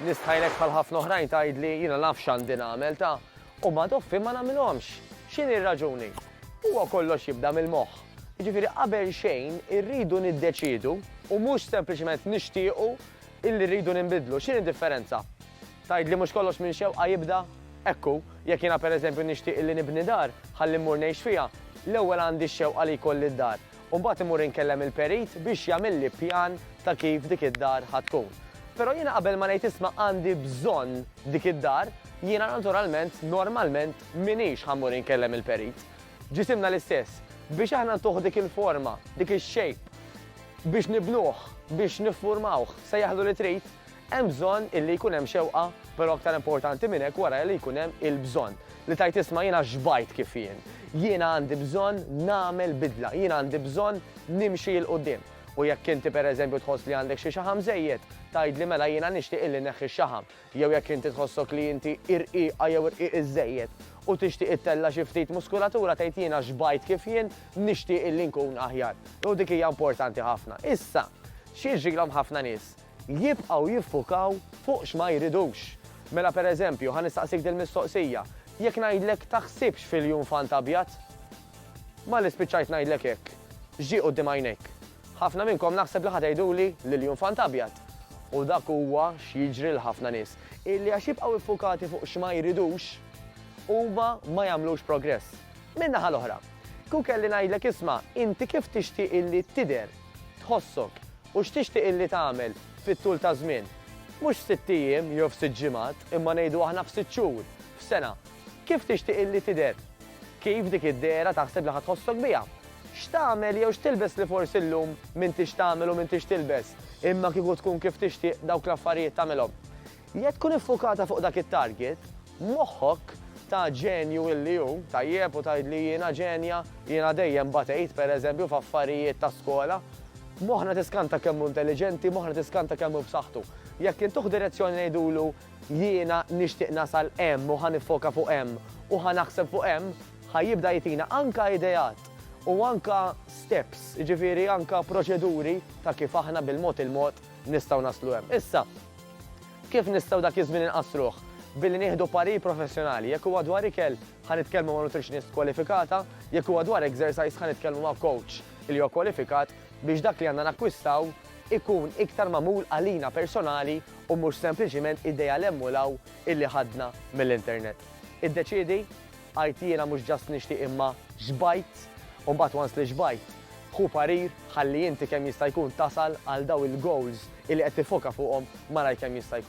nistħajlek bħal ħafna oħrajn tgħidli jiena naf x'għandi nagħmel ta' u ma doffi ma nagħmilhomx. X'inhi r-raġuni? Huwa kollox jibda mill-moħħ. Jiġifieri qabel xejn irridu niddeċiedu u mhux sempliċement nixtiequ illi rridu ninbidlu. X'inhi differenza? Tgħidli mhux kollox minn xewqa jibda? Ekku, jekk jiena pereżempju nixtieq illi nibni dar, ħalli mmur ngħix fiha, l-ewwel għandi x-xewqa li jkolli d-dar. U mbagħad imur inkellem il-perit biex jagħmilli pjan ta' kif dik id-dar ħatkun. Però jiena qabel ma ngħid isma' għandi bżonn dik id-dar, jiena naturalment, normalment minix ħammur inkellem il-perit. Ġisimna l-istess, biex aħna ntuħ dik il-forma, dik ix-shape, biex nibnuh, biex niffurmawh, sejjaħlu li trid, hemm bżonn illi jkun hemm xewqa, però aktar importanti minn hekk wara li jkun hemm il-bżonn. Li tajt isma' jiena xbajt kif jien. Jiena għandi bżonn nagħmel bidla, jiena għandi bżonn nimxi l qudiem. U jekk inti pereżempju tħoss li għandek xi xaħam żejjed, tgħidli mela jiena nixtieq illi neħħi x-xaħam. Jew jekk inti tħossok li inti irqiqa jew irqiq iż-żejjed u tixtieq ittella xi ftit muskulatura tgħid jiena xbajt kif jien nixtieq illi nkun aħjar. U dik hija importanti ħafna. Issa, xi jiġrilhom ħafna nies jibqgħu jiffukaw fuq x'ma jridux. Mela pereżempju ħanistaqsik dil-mistoqsija, jekk ngħidlek taħsibx fil-junfant abjad? Ma li spiċċajt ngħidlek hekk, ġie quddiem għajnejk. Ħafna minnkom naħseb li ħatejduli li l-junfant abjad. U dak huwa x'jiġri l ħafna nies illi għax jibqgħu iffukati fuq x'ma jridux huma ma jagħmlux progress. Min-naħa l-oħra, kien kelli ngħidlek isma' inti kif tixtieq illi tidher, tħossok u x'tixtieq illi tagħmel fit-tul ta' żmien. Mhux f'sitt ijiem jew f'sitt ġimgħat, imma ngħidu aħna f'sitt xhur, f'sena. Kif tixtieq illi tidher? Kif dik id-dehra taħseb li ħatħossok biha? X'tagħmel jew x'tilbes li forsi llum m'intix tagħmel u m'intix tilbes, imma kieku tkun kif tixtieq dawk l-affarijiet tagħmelhom. Jekk tkun iffukata fuq dak it-target, moħħok ta' ġenju illi hu, tajjeb u tgħidli jiena ġenja, jiena dejjem batejt pereżempju f'affarijiet ta' skola, moħħna tiskanta kemm intelligenti, moħħna tiskanta kemm b'saħħtu. Jekk intuħ direzzjoni ngħidulu jiena nixtieq nasal hemm u ħanifoka fuq hemm u ħanaħseb fuq hemm, ħajjibda jtina anka idejat u anka steps, ġifieri anka proċeduri ta' kif aħna bil-mod nistgħu naslu hemm. Issa, kif nistgħu dak iż-żmien inqassruh? Billi nieħdu parir professjonali, jekk huwa dwar ikel ħanitkellmu ma' nutritionist kwalifikata, jekk huwa dwar exercise ħanitkellmu ma' coach li huwa kwalifikat biex dak li għandna nakkwistaw ikun iktar magħmul għalina personali u mhux sempliċiment idea l-emmulaw illi ħadna mill-internet. Iddeċiedi għajt jiena mhux ġast nixtieq imma xbajt u mbagħad once li xbajt ħu parir ħalli inti kemm jista' jkun tasal għal daw il-goals illi qed tifoka fuqhom mara kemm jista' jkun.